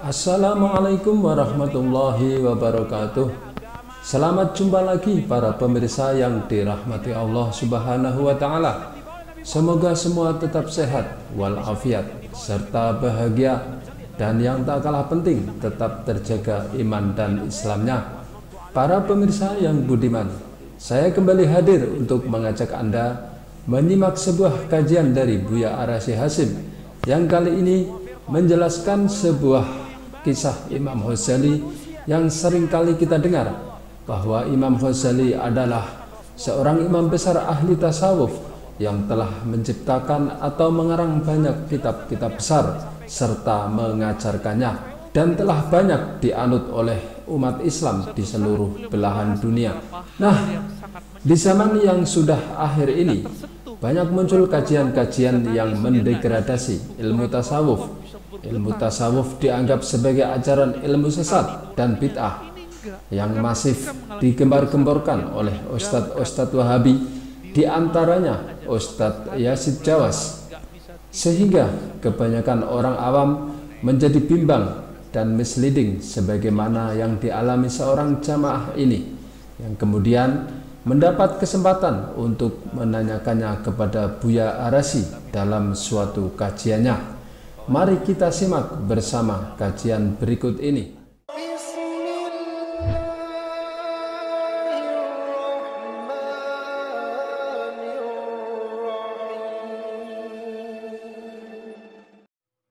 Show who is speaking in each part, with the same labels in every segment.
Speaker 1: Assalamualaikum warahmatullahi wabarakatuh. Selamat jumpa lagi para pemirsa yang dirahmati Allah Subhanahu wa Ta'ala. Semoga semua tetap sehat walafiat serta bahagia, dan yang tak kalah penting tetap terjaga iman dan Islamnya. Para pemirsa yang budiman, saya kembali hadir untuk mengajak Anda menyimak sebuah kajian dari Buya Arasy Hasyim yang kali ini menjelaskan sebuah kisah Imam Ghazali yang sering kali kita dengar, bahwa Imam Ghazali adalah seorang imam besar ahli tasawuf yang telah menciptakan atau mengarang banyak kitab-kitab besar serta mengajarkannya, dan telah banyak dianut oleh umat Islam di seluruh belahan dunia. Nah, di zaman yang sudah akhir ini banyak muncul kajian-kajian yang mendegradasi ilmu tasawuf. Ilmu tasawuf dianggap sebagai ajaran ilmu sesat dan bid'ah yang masif digembar-gemborkan oleh ustadz-ustadz Wahabi, diantaranya Ustadz Yazid Jawas, sehingga kebanyakan orang awam menjadi bimbang dan misleading sebagaimana yang dialami seorang jamaah ini, yang kemudian mendapat kesempatan untuk menanyakannya kepada Buya Arasy dalam suatu kajiannya. Mari kita simak bersama kajian berikut ini.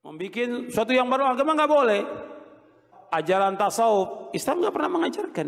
Speaker 2: Membikin suatu yang baru agama nggak boleh. Ajaran tasawuf Islam nggak pernah mengajarkan,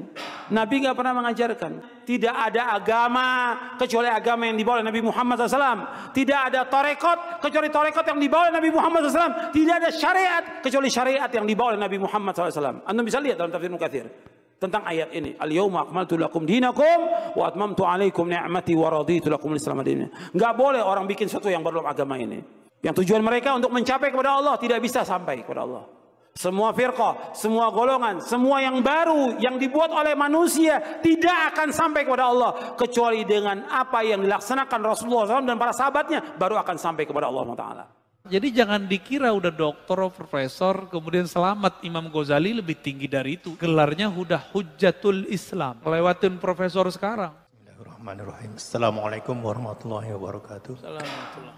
Speaker 2: Nabi nggak pernah mengajarkan. Tidak ada agama kecuali agama yang dibawa oleh Nabi Muhammad SAW. Tidak ada tarekat kecuali tarekat yang dibawa oleh Nabi Muhammad SAW. Tidak ada syariat kecuali syariat yang dibawa oleh Nabi Muhammad SAW. Anda bisa lihat dalam tafsir Ibnu Katsir tentang ayat ini. Al-yawma akmaltu lakum dinakum wa atmamtu alaikum ni'mati wa raditu lakum al-Islam dinan. Nggak boleh orang bikin sesuatu yang baru dalam agama ini, yang tujuan mereka untuk mencapai kepada Allah tidak bisa sampai kepada Allah. Semua firqah, semua golongan, semua yang baru yang dibuat oleh manusia tidak akan sampai kepada Allah kecuali dengan apa yang dilaksanakan Rasulullah SAW dan para sahabatnya, baru akan sampai kepada Allah Taala.
Speaker 3: Jadi jangan dikira udah doktor, profesor, kemudian selamat. Imam Ghazali lebih tinggi dari itu. Gelarnya udah Hujjatul Islam. Lewatin profesor sekarang.
Speaker 4: Bismillahirrahmanirrahim. Assalamualaikum warahmatullahi wabarakatuh.
Speaker 3: Assalamualaikum.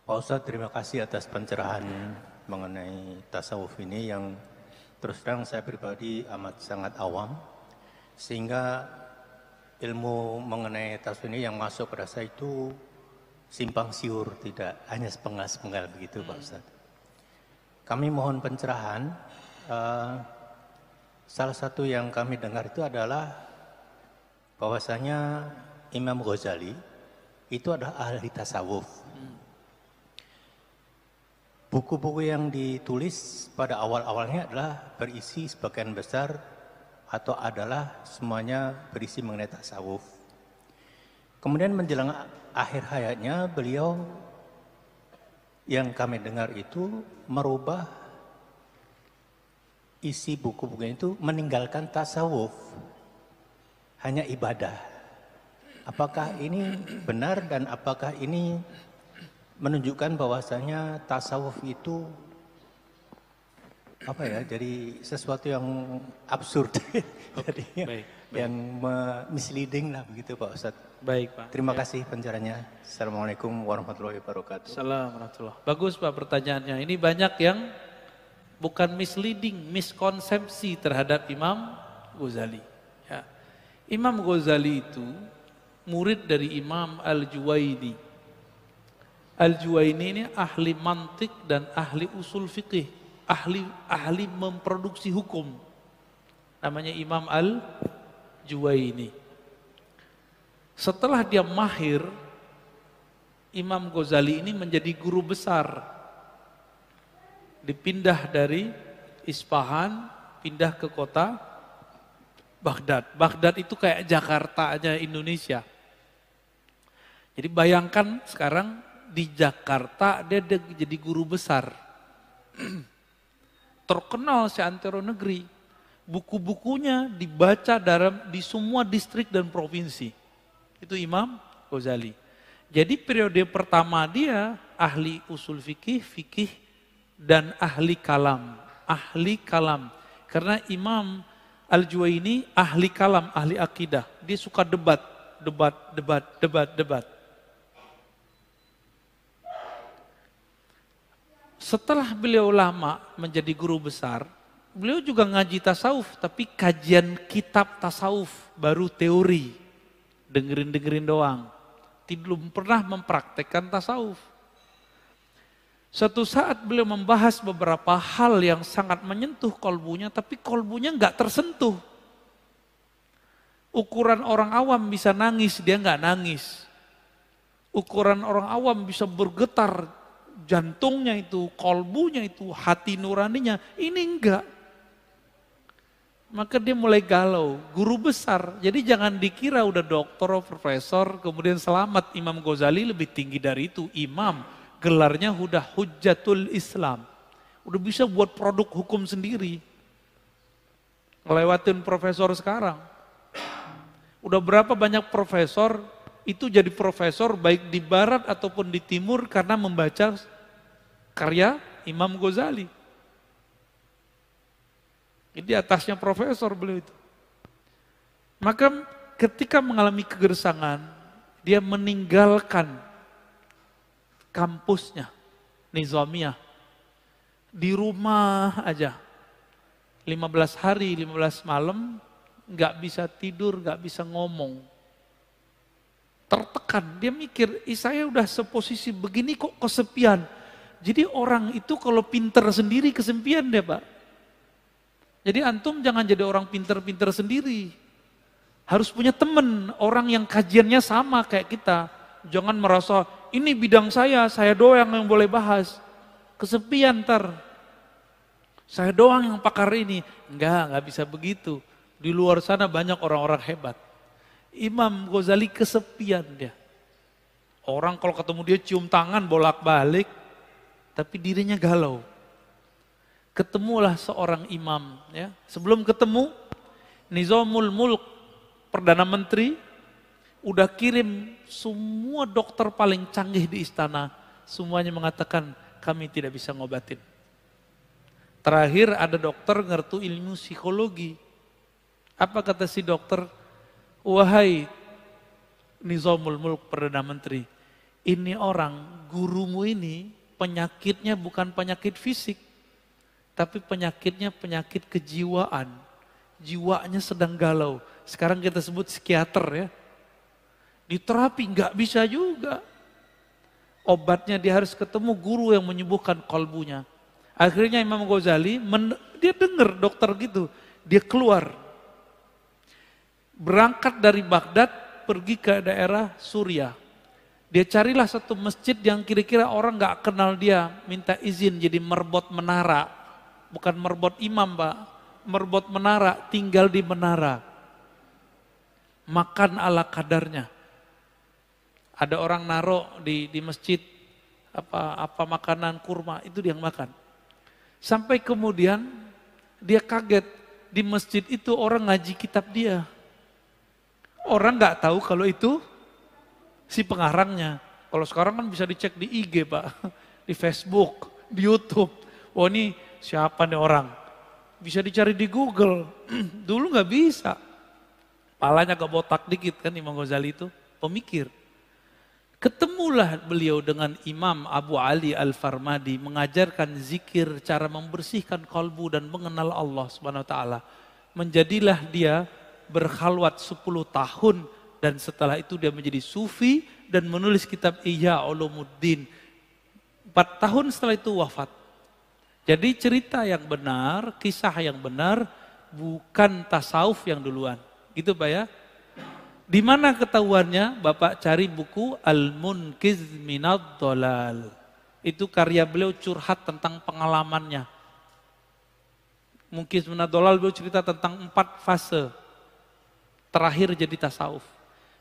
Speaker 4: Pak Ustadz, terima kasih atas pencerahan mengenai tasawuf ini yang terus terang saya pribadi amat sangat awam, sehingga ilmu mengenai tasawuf ini yang masuk pada saya itu simpang siur, tidak hanya sepenggal-sepenggal begitu Pak Ustadz. Kami mohon pencerahan. Salah satu yang kami dengar itu adalah bahwasanya Imam Ghazali itu adalah ahli tasawuf. Buku-buku yang ditulis pada awal-awalnya adalah berisi sebagian besar atau adalah semuanya berisi mengenai tasawuf. Kemudian menjelang akhir hayatnya beliau, yang kami dengar itu merubah isi buku-bukunya itu, meninggalkan tasawuf, hanya ibadah. Apakah ini benar dan apakah ini menunjukkan bahwasanya tasawuf itu apa ya, jadi sesuatu yang absurd, jadi baik. Yang misleading lah begitu Pak Ustadz.
Speaker 3: Baik Pak.
Speaker 4: Terima kasih pencerahannya. Assalamualaikum warahmatullahi wabarakatuh.
Speaker 3: Assalamualaikum. Bagus Pak pertanyaannya. Ini banyak yang bukan misleading, miskonsepsi terhadap Imam Ghazali. Ya. Imam Ghazali itu murid dari Imam Al-Juwaini. Al-Juwaini ini ahli mantik dan ahli usul fikih, ahli memproduksi hukum. Namanya Imam Al-Juwaini. Setelah dia mahir, Imam Ghazali ini menjadi guru besar. Dipindah dari Isfahan, pindah ke kota Baghdad. Baghdad itu kayak Jakarta-nya Indonesia. Jadi bayangkan sekarang di Jakarta dia jadi guru besar, terkenal seantero negeri, buku-bukunya dibaca di semua distrik dan provinsi. Itu Imam Ghazali. Jadi periode pertama dia ahli usul fikih dan ahli kalam. ahli kalam. Karena Imam Al-Juwaini ahli kalam, ahli akidah. Dia suka debat. Setelah beliau lama menjadi guru besar, beliau juga ngaji tasawuf, tapi kajian kitab tasawuf, baru teori. Dengerin doang. Belum pernah mempraktekkan tasawuf. Suatu saat beliau membahas beberapa hal yang sangat menyentuh kolbunya, tapi kolbunya nggak tersentuh. Ukuran orang awam bisa nangis, dia nggak nangis. Ukuran orang awam bisa bergetar, jantungnya itu, kolbunya itu, hati nuraninya, ini enggak. Maka dia mulai galau, guru besar. Jadi jangan dikira udah doktor, profesor, kemudian selamat. Imam Ghazali lebih tinggi dari itu, imam. Gelarnya udah Hujjatul Islam. Udah bisa buat produk hukum sendiri. Ngelewatin profesor sekarang. Udah berapa banyak profesor, itu jadi profesor baik di barat ataupun di timur karena membaca karya Imam Ghazali. Di atasnya profesor beliau itu. Maka ketika mengalami kegersangan, dia meninggalkan kampusnya, Nizamiyah. Di rumah aja. 15 hari, 15 malam, nggak bisa tidur, nggak bisa ngomong. Tertekan, dia mikir, saya udah seposisi begini kok kesepian. Jadi orang itu kalau pinter sendiri kesepian deh Pak. Jadi antum jangan jadi orang pinter-pinter sendiri. Harus punya teman, orang yang kajiannya sama kayak kita. Jangan merasa, ini bidang saya doang yang boleh bahas. Kesepian ntar. Saya doang yang pakar ini. Enggak bisa begitu. Di luar sana banyak orang-orang hebat. Imam Ghazali kesepian dia. Orang kalau ketemu dia cium tangan bolak-balik, tapi dirinya galau. Ketemulah seorang imam, ya. Sebelum ketemu, Nizamul Mulk, Perdana Menteri, udah kirim semua dokter paling canggih di istana, semuanya mengatakan kami tidak bisa ngobatin. Terakhir ada dokter ngerti ilmu psikologi. Apa kata si dokter? Wahai Nizamul Mulk, Perdana Menteri, ini orang, gurumu ini penyakitnya bukan penyakit fisik, tapi penyakitnya penyakit kejiwaan. Jiwanya sedang galau. Sekarang kita sebut psikiater ya. Diterapi nggak bisa juga. Obatnya dia harus ketemu guru yang menyembuhkan kolbunya. Akhirnya Imam Ghazali, dia dengar dokter gitu. Dia keluar. Berangkat dari Baghdad, pergi ke daerah Suriah. Dia carilah satu masjid yang kira-kira orang nggak kenal dia. Minta izin jadi merbot menara. Bukan merbot imam Pak, merbot menara, tinggal di menara. Makan ala kadarnya. Ada orang naruh di masjid apa makanan kurma, itu dia yang makan. Sampai kemudian dia kaget, di masjid itu orang ngaji kitab dia. Orang nggak tahu kalau itu si pengarangnya. Kalau sekarang kan bisa dicek di IG Pak, di Facebook, di YouTube. Oh ini siapa nih orang? Bisa dicari di Google. Dulu nggak bisa. Palanya agak botak dikit kan Imam Ghazali itu, pemikir. Ketemulah beliau dengan Imam Abu Ali Al-Farmadi, mengajarkan zikir, cara membersihkan kalbu dan mengenal Allah Subhanahu wa taala. Menjadilah dia berkhalwat 10 tahun dan setelah itu dia menjadi sufi dan menulis kitab Ihya Ulumuddin. 4 tahun setelah itu wafat. Jadi cerita yang benar, kisah yang benar, bukan tasawuf yang duluan. Gitu Pak ya. Di mana ketahuannya? Bapak cari buku Al-Munqiz Minadh Dhalal. Itu karya beliau curhat tentang pengalamannya. Munqiz Minadh Dhalal beliau cerita tentang 4 fase terakhir jadi tasawuf.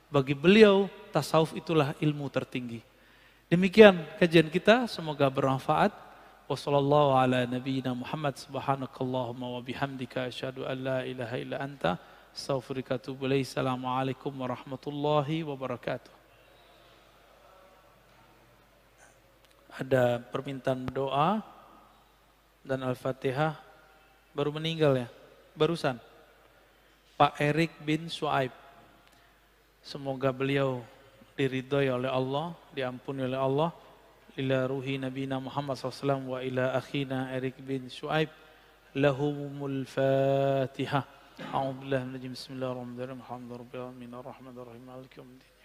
Speaker 3: Bagi beliau, tasawuf itulah ilmu tertinggi. Demikian kajian kita, semoga bermanfaat. Wassallallahu ala nabiyyina Muhammad subhanakallahumma wa bihamdika asyhadu an la ilaha illa anta astaghfiruka wa atubu ilaik. Assalamualaikum warahmatullahi wabarakatuh. Ada permintaan doa dan Al-Fatihah. baru meninggal ya, barusan. Pak Erik bin Suaib. Semoga beliau diridhoi oleh Allah, diampuni oleh Allah. Ila ruhi Nabina Muhammad SAW wa ila akhina Erik bin Suaib. Lahumul Fatihah. A'udzubillahi minasy syaitonir rajim. Bismillahirrahmanirrahim. Alhamdulillahirabbil arrahmanirrahim maliki yaumiddin.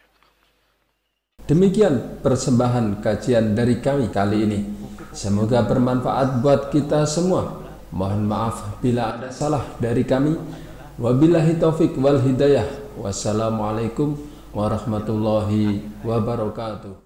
Speaker 1: Demikian persembahan kajian dari kami kali ini. Semoga bermanfaat buat kita semua. Mohon maaf bila ada salah dari kami. Wabillahi taufik wal hidayah. Wassalamualaikum warahmatullahi wabarakatuh.